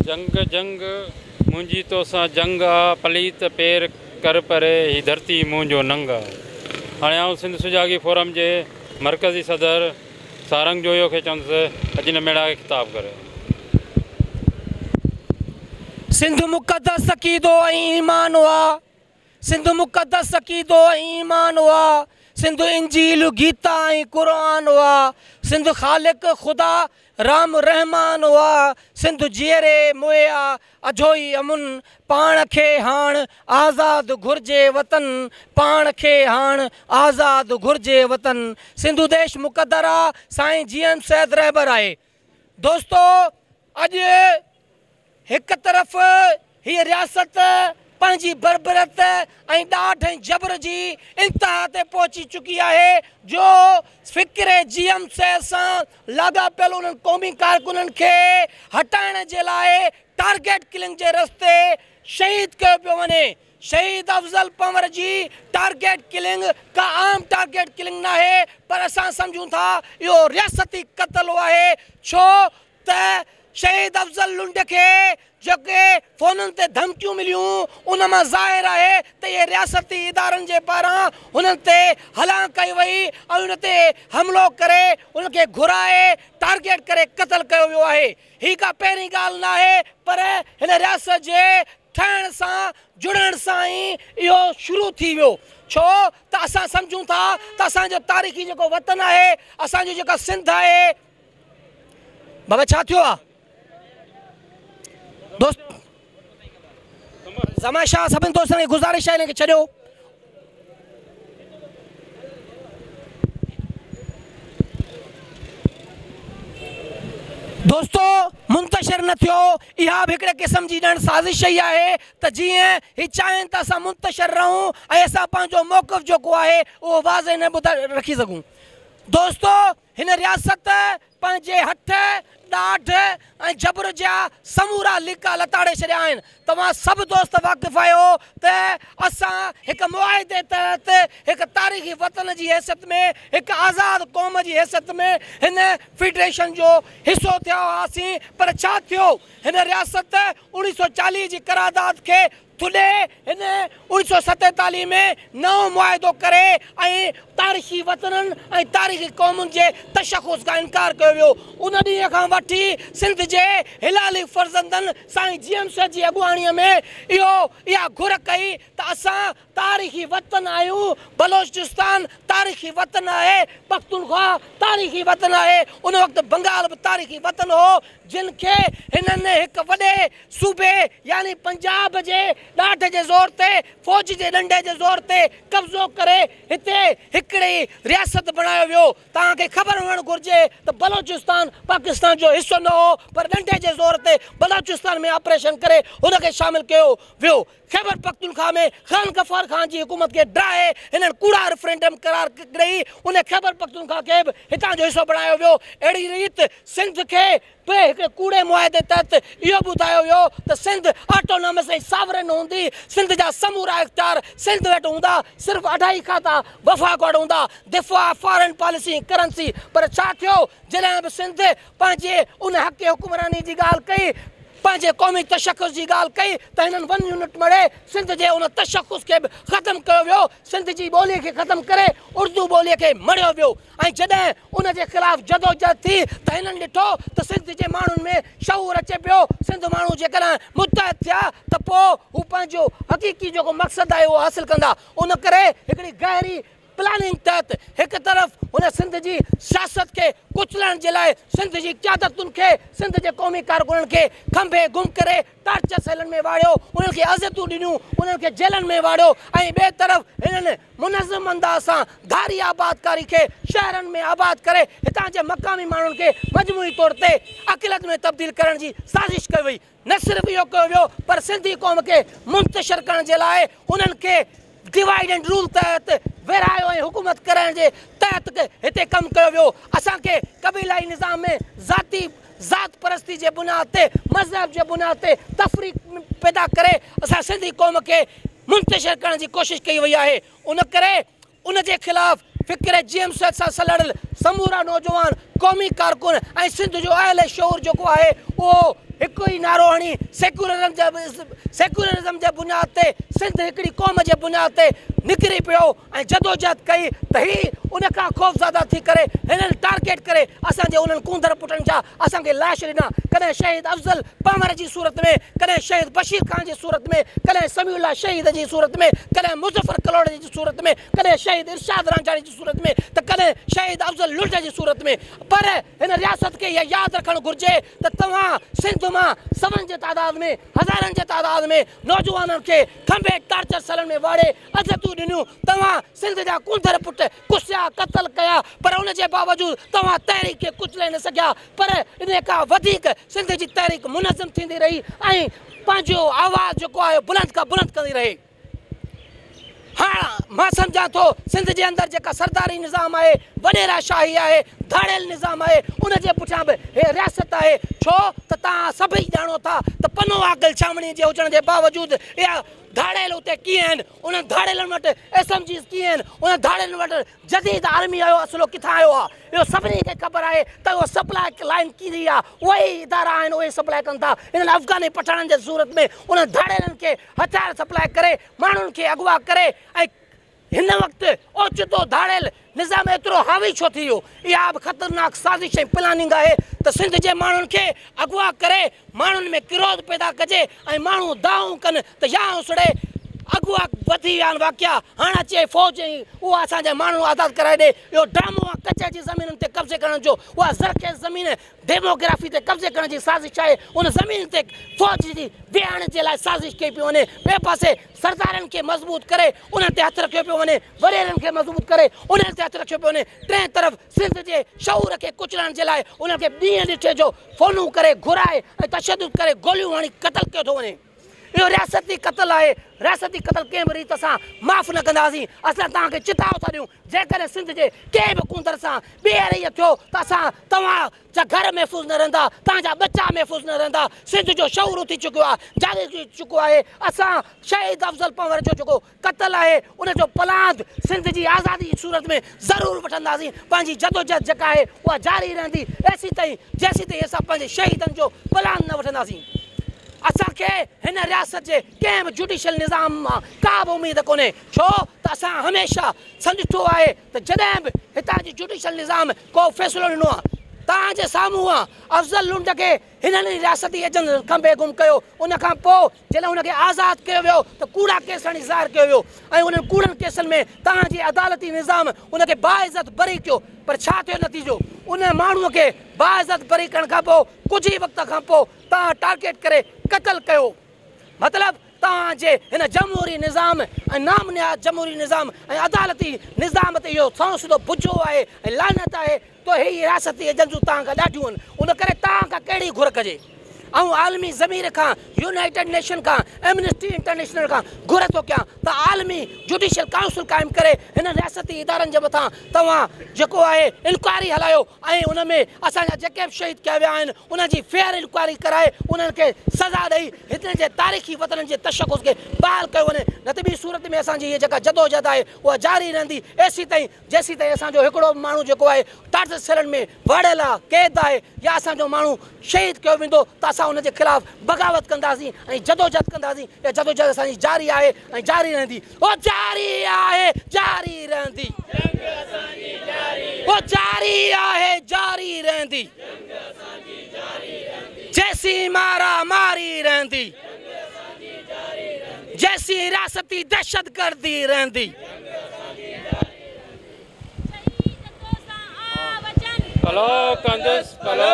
जंग जंग मुंहिंजी तोसां जंग आ पलीत पेर कर परे ही धरती मुंहिंजो नंग आ। हाणे आउं सिंध सुजागी फोरम जे मरकज़ी सदर सारंग जोयो खे चवंदुसि अॼु हिन मेड़ा खे ख़िताब करे। सिंध मुक़दस अक़ीदो ऐं ईमान हुआ, सिंध मुक़दस अक़ीदो ऐं ईमान हुआ, सिंध इंजील गीता ऐं क़ुरान हुआ, सिंध ख़ालिक ख़ुदा राम रहमान हुआ, सिंध जीअरे मुया अजोई अमुन, पाण खे हाण आज़ाद घुर्जे वतन, पाण खे हाण आज़ाद घुर्जे वतन। सिंधु देश मुक़दर आ, साईं जीएम सैद रहबर आहे। दोस्तो, अॼु एक तरफ़ हीअ रियासत पंहिंजी बरबरत ऐं ॾाढ ऐं जबर जी इंतहा ते पहुची चुकी आहे, जो फ़िक्र जीएम सैद सां लाॻापियल उन्हनि क़ौमी कारकुननि खे हटाइण जे लाइ टारगेट किलिंग जे रस्ते शहीद कयो पियो वञे। शहीद अफ़ज़ल पंवर जी टारगेट किलिंग का आम टारगेट किलिंग न आहे, पर असां सम्झूं था इहो रियासती क़त्ल आहे। छो त शहीद अफ़ज़ल लुंड खे जेके फ़ोननि ते धमकियूं मिलियूं, उन मां ज़ाहिर आहे त इहे रियासती इदारनि जे पारां हुननि ते हलां कई वई ऐं उन ते हमिलो करे उनखे घुराए टारगेट करे क़त्ल कयो वियो आहे। हीअ का पहिरीं ॻाल्हि न आहे, पर हिन रियासत जे ठहण सां जुड़ण सां ई इहो शुरू थी वियो। छो त असां सम्झूं था त असांजो तारीख़ी जेको वतन आहे, असांजो जेका सिंध आहे, बाबा छा थियो आहे दोस्त ज़माशाह सभिनी दोस्तनि खे गुज़ारिश आहे हिनखे छॾियो। दोस्तो, मुंतशिर न थियो, इहा बि हिकिड़े क़िस्म जी ॼण साज़िश ई आहे त जीअं हीअ चाहिनि त असां मुंतशिर रहूं ऐं असां पंहिंजो मौक़िफ़ जेको आहे उहो वाज़े न ॿुधाए रखी सघूं। दोस्तो, हिन रियासत पंहिंजे हथ ॾाढ ऐं जबर जा समूरा लिका लताड़े छॾिया आहिनि। तव्हां सभु दोस्त वाक़िफ़ आहियो त असां हिकु मुआहिदे तहत हिकु तारीख़ी वतन जी हैसियत में, हिकु आज़ाद क़ौम जी हैसियत में हिन फेडरेशन जो हिसो थिया हुआसीं, पर छा थियो, हिन रियासत 1940 जी करारदाद खे थुॾे हिन 1947 में नओं मुआहिदो करे ऐं तारीख़ी वतननि ऐं तारीख़ी क़ौमुनि जे तशख़ुस खां इनकार कयो वियो। उन ॾींहं खां वठी सिंध जे हिलाली फ़र्ज़ंदनि साईं जीएम सैद जी अॻुवाणीअ में इहा घुर कई त असां तारीख़ी वतन आहियूं। बलोचिस्तान तारीख़ी वतन आहे, पख्तूनख्वा तारीख़ी वतन आहे, उन वक़्तु बंगाल बि तारीख़ी वतन हो, जिन खे हिननि हिकु वॾे सूबे यानी पंजाब जे ॾाढ जे ज़ोर ते, फ़ौज जे डंडे जे ज़ोर ते कब्ज़ो करे हिते हिकिड़ी रियासत बणायो वियो। तव्हांखे ख़बर हुअणु घुरिजे त बलोचिस्तान पाकिस्तान जो हिसो न हो, पर डंडे जे ज़ोर ते बलोचिस्तान में ऑपरेशन करे हुनखे शामिल कयो वियो। खैबर पख्तूनख्वा में ख़ान गफ़ार ख़ान जी हुकूमत खे ड्राए हिननि कूड़ा रेफरेंडम करार ॾेई उन खैबर पख्तूनख्वा खे बि हितां जो हिसो बणायो वियो। अहिड़ी रीति सिंध खे बि हिकिड़े कूड़े मुआहिदे तहत इहो ॿुधायो वियो त सिंध ऑटोनॉमस ऐं सावरन हूंदी, सिंध जा समूरा इख्तियार सिंध वटि हूंदा, सिर्फ़ु 2.5 खाता वफ़ाक़ वटि हूंदा, दिफ़ा फॉरेन पॉलिसी करंसी। पर छा थियो, जॾहिं बि सिंध पंहिंजे उन हक़ हुक्मरानी जी ॻाल्हि कई, पंहिंजे क़ौमी तशख़ुस जी ॻाल्हि कई, त हिननि 1 यूनिट मड़े सिंध जे उन तशख़ुस खे बि ख़तमु कयो वियो। सिंध जी ॿोलीअ खे ख़तमु करे उर्दू ॿोलीअ खे मड़ियो वियो। ऐं जॾहिं उन जे ख़िलाफ़ु जदोजहद थी त हिननि ॾिठो त सिंध जे माण्हुनि में शऊर अचे पियो। सिंध माण्हू जेकॾहिं मुतहद थिया त पोइ हू पंहिंजो हक़ीक़ी जेको मक़सदु आहे उहो हासिलु कंदा। उन करे हिकिड़ी गहरी प्लानिंग तहत हिकु तरफ़ हुन सिंध जी सियासत खे कुचलण जे लाइ सिंध जी क़यादतुनि खे, सिंध जे क़ौमी कारकुननि खे खंभे गुम करे टार्चर सेलनि में वाड़ियो, उन्हनि खे अज़तूं ॾिनियूं, उन्हनि खे जेलनि में वाड़ियो। ऐं ॿिए तरफ़ हिननि मुनज़म अंदाज़ सां धारी आबादकारी खे शहरनि में आबाद करे हितां जे मक़ामी माण्हुनि खे मजमूई तौर ते अक़िलत में तब्दील करण जी साज़िश कई वई। न सिर्फ़ु इहो कयो वियो, पर सिंधी क़ौम खे मुंतशिर करण जे लाइ उन्हनि खे डिवाइड एंड रूल तहत विरहायो ऐं हुकूमत करण जे तहत हिते कमु कयो वियो। असांखे क़बीलाई निज़ाम में ज़ात परस्ती जे बुनियाद ते, मज़हब जे बुनियाद ते तफ़रीक़ पैदा करे असां सिंधी क़ौम खे मुंतशिर करण जी कोशिशि कई वई आहे। उन करे उन जे ख़िलाफ़ फ़िक्र जीएम सैद सां सलड़ियल समूरा नौजवान क़ौमी कारकुन ऐं सिंध जो अहल शऊर जेको आहे उहो हिकु हिकु ई नारो हणी सेक्युलरिज़म जे बुनियाद ते सिंध हिकिड़ी क़ौम जे बुनियाद ते निकिरी पियो ऐं जदोजहद कई त ही उन खां ख़ौफ़ज़दा थी करे हिननि टारगेट करे असांजे उन्हनि कूंदड़ पुटनि जा असांखे लाश ॾिना कॾहिं शहीद अफ़ज़ल पंवर जी सूरत में कॾहिं शहीद बशीर ख़ान जी सूरत में कॾहिं समीउल्लाह शहीद जी सूरत में कॾहिं मुज़फ़र कलोड़ जी सूरत में कॾहिं शहीद इरशाद रांझाणी जी सूरत में त कॾहिं शहीद अफ़ज़ल लुट जी सूरत में पर हिन रियासत खे इहा यादि रखणु घुरिजे त तव्हां सिंध मां सवनि जे तादाद में हज़ारनि जे तादाद में नौजवाननि खे खंभे टार्चर सैलनि में वाड़े अज़तूं ॾिनियूं तव्हां सिंध जा कूंदड़ पुट कुसिया क़तल कया पर उन जे बावजूदु तव्हां तहरीक खे कुचले न सघिया पर इन खां वधीक सिंध जी तहरीक मुनज़म थींदी रही ऐं पंहिंजो आवाज़ जेको आहे बुलंद खां बुलंद कंदी रही हाँ मां सम्झां थो सिंध जे अंदरि जेका सरदारी निज़ाम आहे वॾेरा शाही आहे धाड़ियल निज़ाम आहे उन जे पुठियां बि हे रियासत आहे छो त तव्हां सभई ॼाणो था त पनो आगल छावणी जे हुजण जे बावजूदु इहा धाड़ियल उते कीअं आहिनि उन्हनि धाड़ियलनि वटि SMGs कीअं आहिनि उन्हनि धाड़ियलनि वटि जदीद आर्मी जो असलो किथां आयो आहे इहो सभिनी खे ख़बर आहे त उहो सप्लाई लाइन कीअं आहे उहे ई इदारा आहिनि उहे सप्लाई कनि था इन्हनि अफ़गानी पठाणनि जे सूरत में उन्हनि धाड़ियलनि खे हथियार सप्लाई करे माण्हुनि खे अगवा करे ऐं हिन वक़्तु ओचितो धाड़ियल निज़ाम एतिरो हावी छो थी वियो इहा बि ख़तरनाक साज़िश ऐं प्लानिंग आहे त सिंध जे माण्हुनि खे अगवा करे माण्हुनि में किरोध पैदा कजे ऐं माण्हू दाऊं कनि त या उसड़े अगवा वधी विया आहिनि वाक़िया हाणे अचे फ़ौज ऐं उहा असांजा माण्हू आज़ादु कराए ॾे इहो ड्रामो आहे कच्छ जी ज़मीनुनि ते कब्ज़े करण जो उहा ज़रख़ेज़ ज़मीन डेमोग्राफी ते कब्ज़े करण जी साज़िश आहे उन ज़मीन ते फ़ौज जी विहाइण जे लाइ साज़िश कई पई वञे ॿिए पासे सरदारनि खे मज़बूत करे उन्हनि ते हथु रखियो पियो वञे वॾेरनि खे मज़बूत करे उन्हनि ते हथु रखियो पियो वञे टे तरफ़ सिंध जे शऊर खे कुचलण जे लाइ उन्हनि खे ॾींहं ॾिठे जो फ़ोनूं करे घुराए ऐं तशदुद करे गोलियूं हणी क़तल कयो थो वञे इहो रियासती क़तल आहे रियासती क़तल कंहिं बि रीत सां माफ़ न कंदासीं असां तव्हांखे चिताव था ॾियूं जेकॾहिं सिंध जे कंहिं बि कूंदड़ सां ॿीहर इहो थियो त असां तव्हांजा घर महफ़ूज़ न रहंदा तव्हांजा बचा महफ़ूज़ न रहंदा सिंध जो शऊर थी चुकियो आहे जारी थी चुको आहे असां शहीद अफ़ज़ल पंवर जो जेको क़तल आहे उनजो पलांद सिंध जी आज़ादी जी सूरत में ज़रूरु वठंदासीं पंहिंजी जदोजहद जेका आहे उहा जारी रहंदी जेसीं ताईं असां पंहिंजे शहीदनि जो पलांद न वठंदासीं असांखे हिन रियासत जे कंहिं बि जुडिशियल निज़ाम मां का बि उमेद कोन्हे छो त असां हमेशह सम्झो आहे त जॾहिं बि हितां जी जुडिशियल निज़ाम को फ़ैसिलो ॾिनो आहे तव्हांजे साम्हूं आहे अफ़ज़ल लुंड खे हिननि रियासती एजेंट खंभे गुम कयो उन खां पोइ जॾहिं हुनखे आज़ादु कयो वियो त कूड़ा केस हणी ज़ाहिर कयो वियो ऐं उन्हनि कूड़नि केसनि में तव्हांजी अदालती निज़ाम उनखे बाइज़त बरी कयो पर छा थियो नतीजो उन माण्हूअ खे बाइज़त बरी करण खां पोइ कुझु ई वक़्त खां पोइ तव्हां टारगेट करे क़तल कयो मतिलबु तव्हांजे हिन जमहूरी निज़ाम ऐं नामनिहाद जमहूरी निज़ाम ऐं अदालती निज़ाम ते इहो सौं सिधो बुझो आहे ऐं लानत आहे त ही रियासती एजेंसियूं तव्हां खां ॾाढियूं आहिनि उन करे तव्हां खां कहिड़ी घुर कजे ऐं आलमी ज़मीर खां यूनाइटेड नेशन खां एमनेस्टी इंटरनेशनल खां घुर थो कयां त आलमी जुडिशियल काउंसिल क़ाइमु करे हिन रियासती इदारनि जे मथां तव्हां जेको आहे इंक्वायरी हलायो ऐं उन में असांजा जेके बि शहीद कया विया आहिनि उनजी फेयर इंक्वायरी कराए उन्हनि खे सज़ा ॾेई हिते जे तारीख़ी वतननि जे तशख़ुस खे बहाल कयो वञे न त ॿी सूरत में असांजी हीअ जेका जदोजहद आहे उहा जारी रहंदी जेसीं ताईं असांजो हिकिड़ो माण्हू जेको आहे टार्चर सेलनि में वाड़ियल आहे क़ैद आहे या असांजो माण्हू शहीद कयो वेंदो त असां उनजे ख़िलाफ़ बग़ावत कंदासीं ऐं जदोजहद कंदासीं इहा जदोजहद असांजी जारी आहे ऐं जारी रहंदी उहो जारी आहे जारी रहंदी उहो जारी आहे जारी रहंदी जैसी मारा मारी रहंदी जैसी रियासती दहशत गर्दी रहंदी पलो कंदुसि पलो